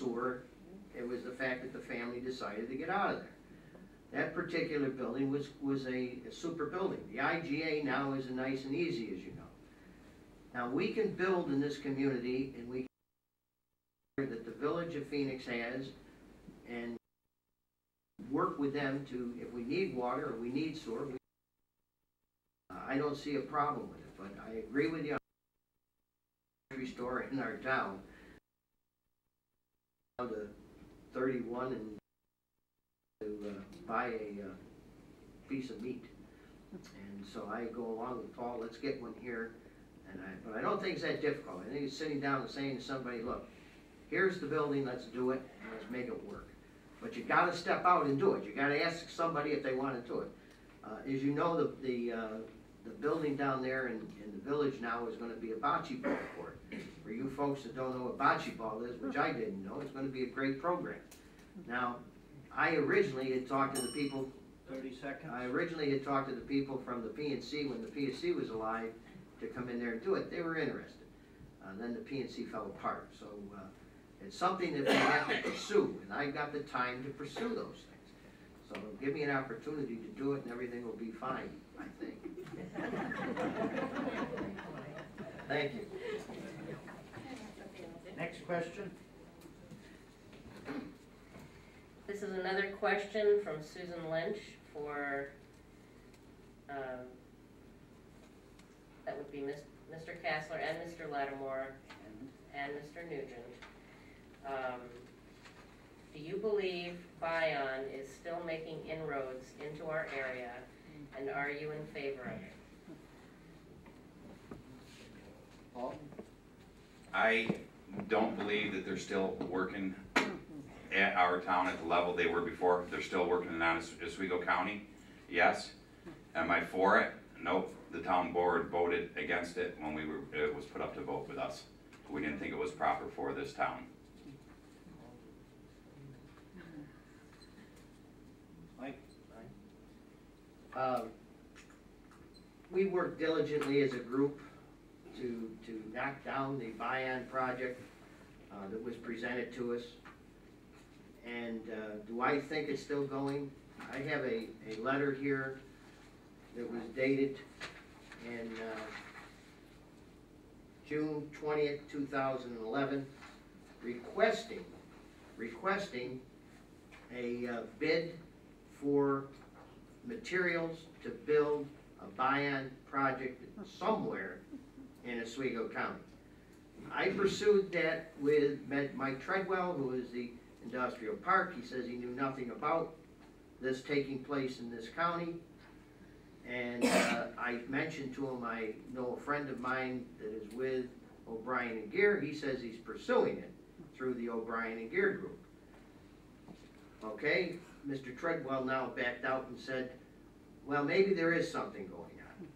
sewer. It was the fact that the family decided to get out of there. That particular building was a super building. The IGA now is nice and easy, as you know. Now we can build in this community, and we can that the Village of Phoenix has, and work with them to, if we need water or we need sewer, I don't see a problem with it. But I agree with you on the grocery store in our town, down to 31 and to buy a piece of meat. And so I go along with Paul, let's get one here. But I don't think it's that difficult. I think it's sitting down and saying to somebody, look, here's the building, let's do it, and let's make it work. But you got to step out and do it. You got to ask somebody if they want to do it. As you know, the building down there in the village now is going to be a bocce ball court. For you folks that don't know what bocce ball is, which I didn't know, it's going to be a great program. Now, I originally had talked to the people. 30 seconds. I originally had talked to the people from the PNC when the PNC was alive to come in there and do it. They were interested. Then the PNC fell apart. So it's something that we have to pursue, and I've got the time to pursue those things. So give me an opportunity to do it, and everything will be fine, I think. Thank you. Next question. This is another question from Susan Lynch for, that would be Mr. Kassler and Mr. Lattimore and Mr. Nugent. Do you believe Bion is still making inroads into our area, and are you in favor of it? Paul? I don't believe that they're still working at our town at the level they were before. They're still working in Oswego County, yes. Am I for it? Nope. The town board voted against it when it was put up to vote with us. We didn't think it was proper for this town. Mike? We worked diligently as a group to knock down the Bion project that was presented to us. And do I think it's still going? I have a letter here that was dated in June 20th, 2011, requesting a bid for materials to build a Bion project somewhere in Oswego County. I pursued that with Mike Treadwell, who is the industrial park. He says he knew nothing about this taking place in this county. And I mentioned to him, I know a friend of mine that is with O'Brien and Gear. He says he's pursuing it through the O'Brien and Gear group. Okay, Mr. Treadwell now backed out and said, well, maybe there is something going on.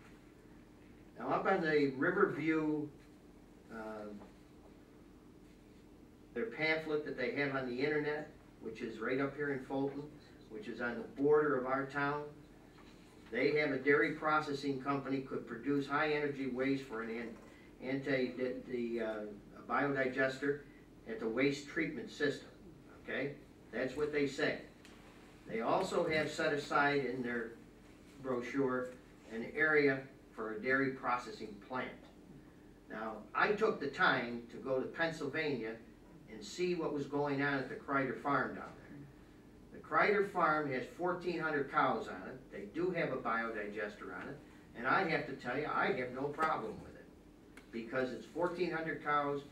Now up on the Riverview, their pamphlet that they have on the internet, which is right up here in Fulton, which is on the border of our town, they have a dairy processing company could produce high energy waste for an biodigester at the waste treatment system. Okay, that's what they say. They also have set aside in their brochure an area for a dairy processing plant. Now, I took the time to go to Pennsylvania and see what was going on at the Kreider Farm down there. The Kreider Farm has 1,400 cows on it. They do have a biodigester on it. And I have to tell you, I have no problem with it. Because it's 1,400 cows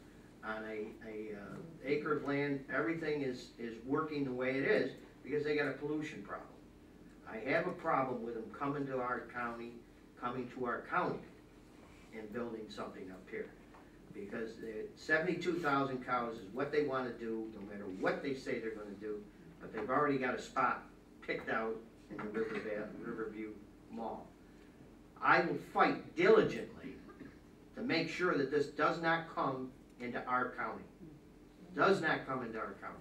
on a acre of land. Everything is working the way it is because they got a pollution problem. I have a problem with them coming to our county, and building something up here. Because 72,000 cows is what they want to do, no matter what they say they're going to do, but they've already got a spot picked out in the Riverview Mall. I will fight diligently to make sure that this does not come into our county. Does not come into our county.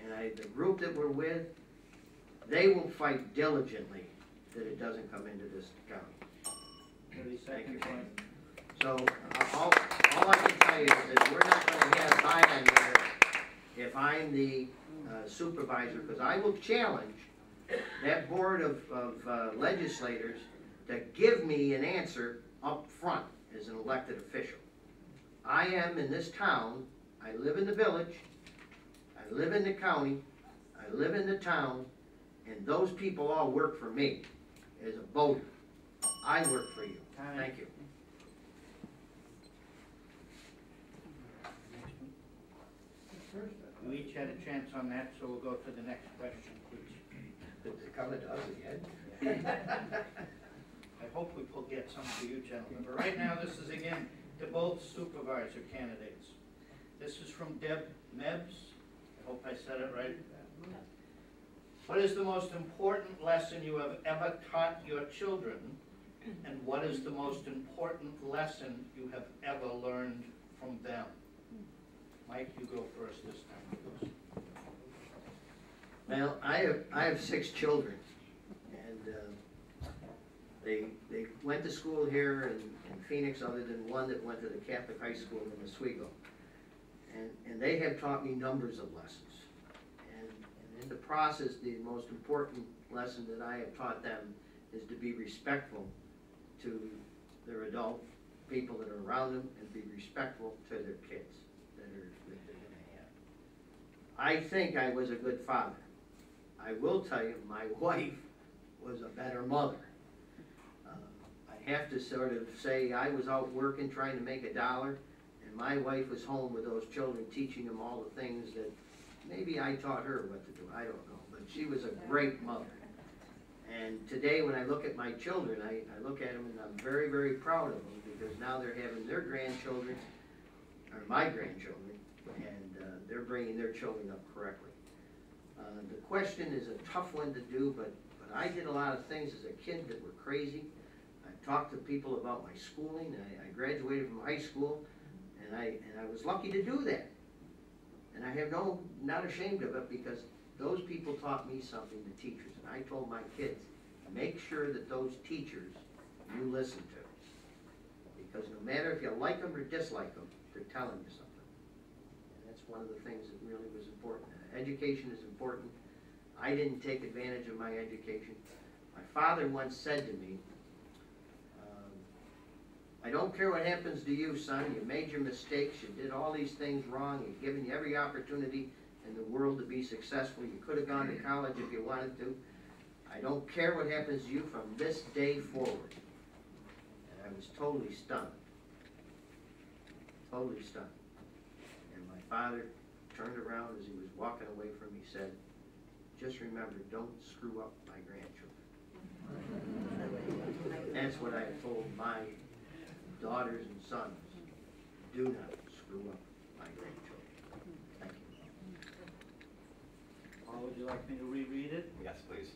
And the group that we're with, they will fight diligently that it doesn't come into this county. 30 seconds. So all I can tell you is that we're not going to have Bion there if I'm the supervisor, because I will challenge that board of legislators to give me an answer up front as an elected official. I am in this town, I live in the village, I live in the county, I live in the town, and those people all work for me as a voter. I work for you. Thank you. You each had a chance on that, so we'll go to the next question, please. It's coming to us again. I hope we will get some for you gentlemen, but right now this is again to both supervisor candidates. This is from Deb Mebbs. I hope I said it right. What is the most important lesson you have ever taught your children? And what is the most important lesson you have ever learned from them? Mike, you go first this time, please. Well, I have 6 children, and they went to school here in Phoenix, other than one that went to the Catholic high school in Oswego. And they have taught me numbers of lessons. And in the process, the most important lesson that I have taught them is to be respectful to their adult people that are around them, and be respectful to their kids that they're going to have. I think I was a good father. I will tell you, my wife was a better mother. I have to sort of say I was out working, trying to make $1, and my wife was home with those children, teaching them all the things that maybe I taught her what to do, I don't know. But she was a great mother. And today when I look at my children, I look at them and I'm very, very proud of them, because now they're having their grandchildren, or my grandchildren, and they're bringing their children up correctly. The question is a tough one to do, but I did a lot of things as a kid that were crazy. I talked to people about my schooling. I graduated from high school, and I was lucky to do that. And I have not ashamed of it, because those people taught me something, the teachers. And I told my kids, make sure that those teachers you listen to. Because no matter if you like them or dislike them, they're telling you something. And that's one of the things that really was important. Education is important. I didn't take advantage of my education. My father once said to me, I don't care what happens to you, son. You made your mistakes. You did all these things wrong. He's given you every opportunity in the world to be successful. You could have gone to college if you wanted to. I don't care what happens to you from this day forward. And I was totally stunned. Totally stunned. And my father turned around as he was walking away from me, said, just remember, don't screw up my grandchildren. That's what I have told my daughters and sons. Do not screw up my grandchildren. Thank you. Paul, would you like me to reread it? Yes, please.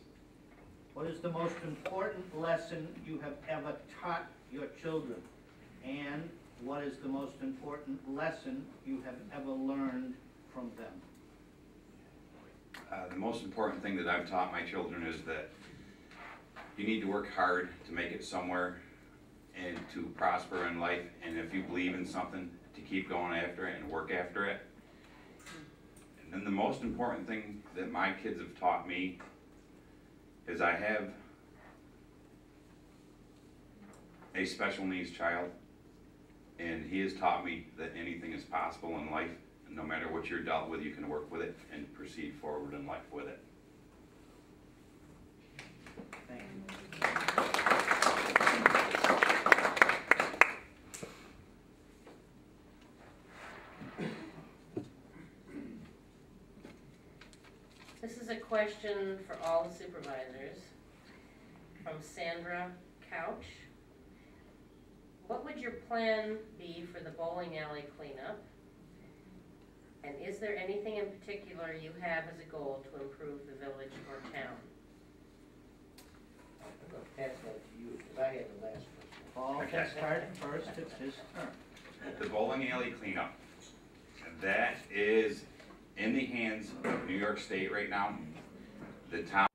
What is the most important lesson you have ever taught your children? And what is the most important lesson you have ever learned from them? The most important thing that I've taught my children is that you need to work hard to make it somewhere and to prosper in life, and if you believe in something, to keep going after it and work after it. And then the most important thing that my kids have taught me is I have a special needs child, and he has taught me that anything is possible in life, and no matter what you're dealt with, you can work with it and proceed forward in life with it. Thank you. This is a question for all the supervisors from Sandra Couch. What would your plan be for the bowling alley cleanup? And is there anything in particular you have as a goal to improve the village or town? I'm going to pass that to you, because I had the last one. Paul can start first, it's his turn. The bowling alley cleanup, that is in the hands of New York State right now. The town